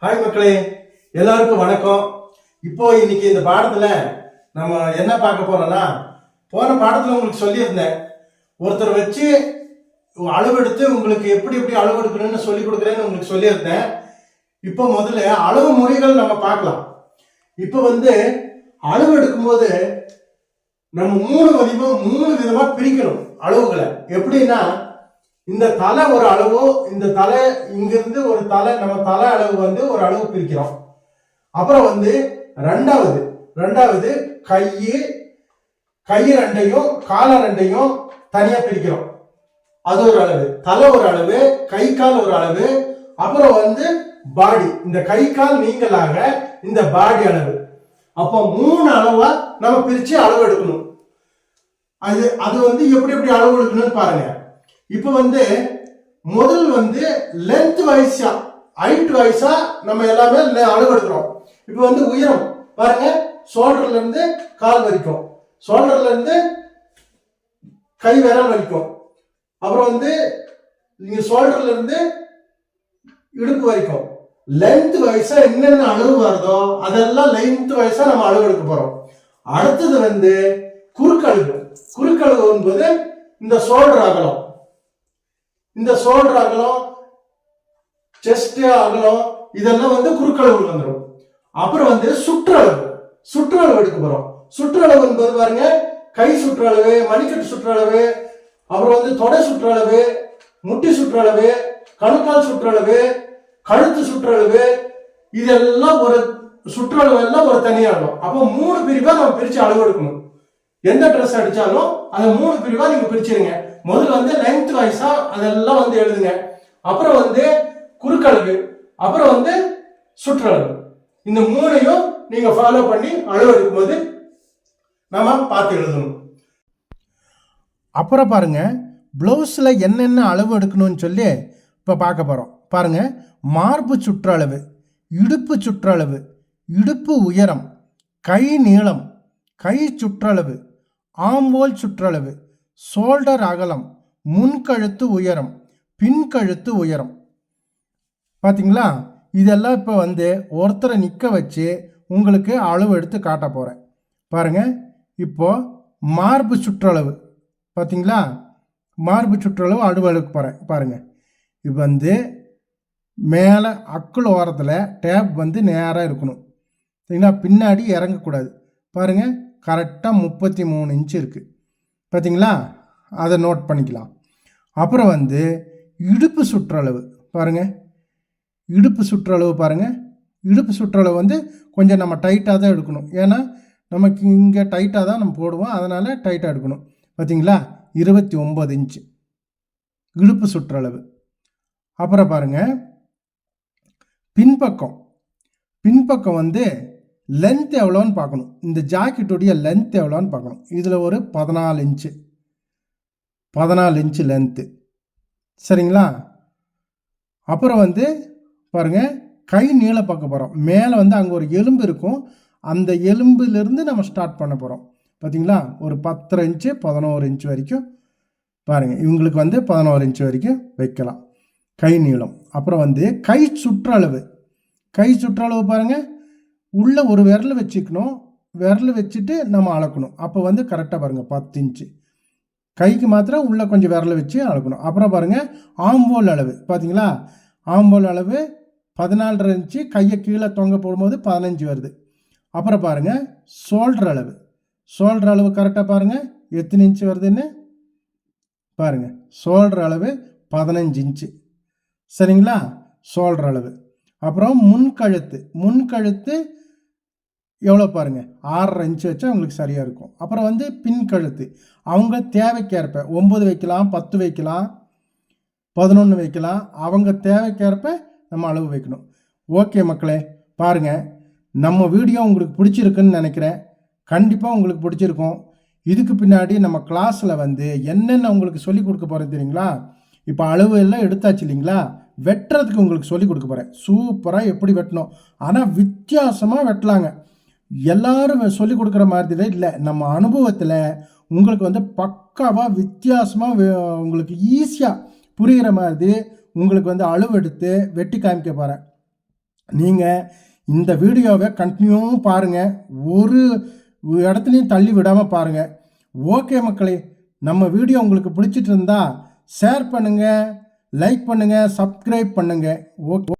Hi மக்களே, எல்லாருக்கும் வணக்கம். இப்போ இன்னைக்கு இந்த பாடத்துல நம்ம என்ன பார்க்க போறோம்னா, போன பாடத்துல உங்களுக்கு சொல்லியிருந்தேன், ஒருத்தர் வச்சு அளவெடுத்து உங்களுக்கு எப்படி எப்படி அளவெடுக்கணும்னு சொல்லி கொடுக்குறேன்னு உங்களுக்கு சொல்லியிருந்தேன். இப்போ முதல்ல அளவு முறைகள் நம்ம பார்க்கலாம். இப்போ அளவெடுக்கும் போது நம்ம மூணு விதமா பிரிக்கணும் அளவுகளை. எப்படின்னா, இந்த தலை ஒரு அளவு, இந்த தலை இங்கிருந்து ஒரு தலை, நம்ம தலை அளவு ஒரு அளவு பிரிக்கிறோம். அப்புறம் ரெண்டாவது கை ரெண்டையும் கால ரெண்டையும் தனியா பிரிக்கிறோம். அது ஒரு அளவு. தலை ஒரு அளவு, கை கால் ஒரு அளவு. அப்புறம் பாடி, இந்த கை கால் நீங்களாக இந்த பாடி அளவு. அப்போ 3 அளவா நம்ம பிரிச்சு அளவு எடுக்கணும். அது எப்படி எப்படி அளவு எடுக்கணும்னு பாருங்க. இப்ப முதல் லென்த் வைஸா, ஹைட் வைஸா நம்ம எல்லாமே அளவு எடுக்கிறோம். இப்ப உயரம் பாருங்க, ஷோல்டர்ல இருந்து கால் வரைக்கும், ஷோல்டர்ல இருந்து கை விரல் வரைக்கும், அப்புறம் நீங்க ஷோல்டர்ல இருந்து இடுப்பு வரைக்கும் லென்த் வைஸா என்னென்ன அளவு வருதோ அதெல்லாம் லென்த் வைஸா நம்ம அளவு எடுக்க போறோம். அடுத்தது குறுக்களவு என்பது இந்த ஷோல்டர் அகலம், இந்த ஷோல்டர் அகலம், செஸ்ட் அகலம், இதெல்லாம் குறுக்களவு வந்துடும். அப்புறம் சுற்றளவு எடுக்க போறோம். சுற்றளவு என்பது பாருங்க, கை சுற்றளவு, மணிக்கட்டு சுற்றளவு, அப்புறம் தொடை சுற்றளவு, முட்டி சுற்றளவு, கணுக்கால் சுற்றளவு, கழுத்து சுற்றளவு, இதெல்லாம் ஒரு சுற்றளவு எல்லாம் ஒரு தனியாகும். அப்போ 3 பிரிவா நம்ம பிரிச்சு அளவு எடுக்கணும். எந்த ட்ரெஸ் அடிச்சாலும் அதை 3 பிரிவா நீங்க பிரிச்சிருங்க. முதல்ல லென்த் வைஸா அதெல்லாம் எழுதுங்க. அப்புறம் குறுக்களவு, அப்புறம் சுற்றளவு. இந்த 3ஐயும் நீங்க ஃபாலோ பண்ணி அளவு எடுக்கும்போது நாம பார்த்து எழுதணும். அப்புறம் பாருங்க, பிளவுஸ்ல என்னென்ன அளவு எடுக்கணும்னு சொல்லி இப்ப பார்க்க போறோம். பாருங்க, மார்பு சுற்றளவு, இடுப்பு சுற்றளவு, இடுப்பு உயரம், கை நீளம், கை சுற்றளவு, ஆம்போல் சுற்றளவு, ஷோல்டர் அகலம், முன்கழுத்து உயரம், பின்கழுத்து உயரம். பார்த்தீங்களா? இதெல்லாம் இப்போ ஒருத்தரை நிற்க வச்சு உங்களுக்கு அளவு எடுத்து காட்ட போகிறேன். பாருங்க, இப்போ மார்பு சுற்றளவு பார்த்தீங்களா? மார்பு சுற்றளவு அளவு எடுக்க போகிறேன். பாருங்க, இப்போ மேலே அக்குள் ஓரத்தில் டேப் நேராக இருக்கணும். சரிங்களா? பின்னாடி இறங்கக்கூடாது. பாருங்கள், கரெக்டாக 33 இன்ச்சு இருக்குது. பார்த்தீங்களா? அதை நோட் பண்ணிக்கலாம். அப்புறம் இடுப்பு சுற்றளவு பாருங்கள், இடுப்பு சுற்றளவு பாருங்கள். இடுப்பு சுற்றளவு கொஞ்சம் நம்ம டைட்டாக தான் எடுக்கணும். ஏன்னா நமக்கு இங்கே டைட்டாக தான் நம்ம போடுவோம், அதனால் டைட்டாக எடுக்கணும். பார்த்தீங்களா? 29 இன்ச்சு இடுப்பு சுற்றளவு. அப்புறம் பாருங்கள், பின்பக்கம் லென்த் எவ்வளோன்னு பார்க்கணும். இந்த ஜாக்கெட்டுடைய லென்த் எவ்வளோன்னு பார்க்கணும். இதில் ஒரு 14 இன்ச்சு லென்த்து. சரிங்களா? அப்புறம் பாருங்கள், கை நீள பார்க்க போகிறோம். மேலே அங்கே ஒரு எலும்பு இருக்கும், அந்த எலும்புலேருந்து நம்ம ஸ்டார்ட் பண்ண போகிறோம். பார்த்தீங்களா? ஒரு 10 இன்ச்சு 11 இன்ச்சு வரைக்கும் பாருங்கள், இவங்களுக்கு 11 இன்ச்சு வரைக்கும் வைக்கலாம் கை நீளம். அப்புறம் கை சுற்றளவு பாருங்கள், உள்ளே ஒரு விரல் வச்சுக்கணும், விரல் வச்சுட்டு நம்ம அளக்கணும். அப்போ கரெக்டாக பாருங்கள் 10 இன்ச்சு. கைக்கு மாத்திரம் உள்ளே கொஞ்சம் விரல் வச்சு அளக்கணும். அப்புறம் பாருங்கள், ஆம்போல் அளவு பார்த்தீங்களா? ஆம்போல் அளவு 14 இன்ச்சு, கையை கீழே தொங்க போடும்போது 15 வருது. அப்புறம் பாருங்கள், ஷோல்டர் அளவு கரெக்டாக பாருங்கள் எத்தனை இன்ச்சு வருதுன்னு பாருங்கள். ஷோல்டர் அளவு 15 இன்ச்சு. சரிங்களா? ஷோல்டர் அளவு. அப்புறம் முன்கழுத்து எவ்வளோ பாருங்கள், 6.5 இன்ச்சு வச்சா உங்களுக்கு சரியாக இருக்கும். அப்புறம் பின்கழுத்து அவங்க தேவைக்கேற்ப 9 வைக்கலாம், 10 வைக்கலாம், 11 வைக்கலாம். அவங்க தேவைக்கேற்ப நம்ம அளவு வைக்கணும். ஓகே மக்களே, பாருங்கள், நம்ம வீடியோ உங்களுக்கு பிடிச்சிருக்குன்னு நினைக்கிறேன். கண்டிப்பாக உங்களுக்கு பிடிச்சிருக்கும். இதுக்கு பின்னாடி நம்ம கிளாஸில் என்னென்ன உங்களுக்கு சொல்லிக் கொடுக்க போகிறேன் தெரியுங்களா? இப்போ அளவு எல்லாம் எடுத்தாச்சு இல்லைங்களா? வெட்டுறதுக்கு உங்களுக்கு சொல்லிக் கொடுக்க போகிறேன். சூப்பராக எப்படி வெட்டணும், ஆனால் வித்தியாசமாக வெட்டலாங்க. எல்லாரும் சொல்லிக் கொடுக்குற மாதிரி இல்லை, நம்ம அனுபவத்தில் உங்களுக்கு பக்காவாக வித்தியாசமாக உங்களுக்கு ஈஸியாக புரிகிற மாதிரி உங்களுக்கு அளவு எடுத்து வெட்டி காமிக்க போகிறேன். நீங்கள் இந்த வீடியோவை கண்டினியூவும் பாருங்கள், ஒரு இடத்துலையும் தள்ளி விடாமல் பாருங்கள். ஓகே மக்களே, நம்ம வீடியோ உங்களுக்கு பிடிச்சிட்டு இருந்தா ஷேர் பண்ணுங்கள், லைக் பண்ணுங்கள், சப்ஸ்கிரைப் பண்ணுங்கள். ஓகே.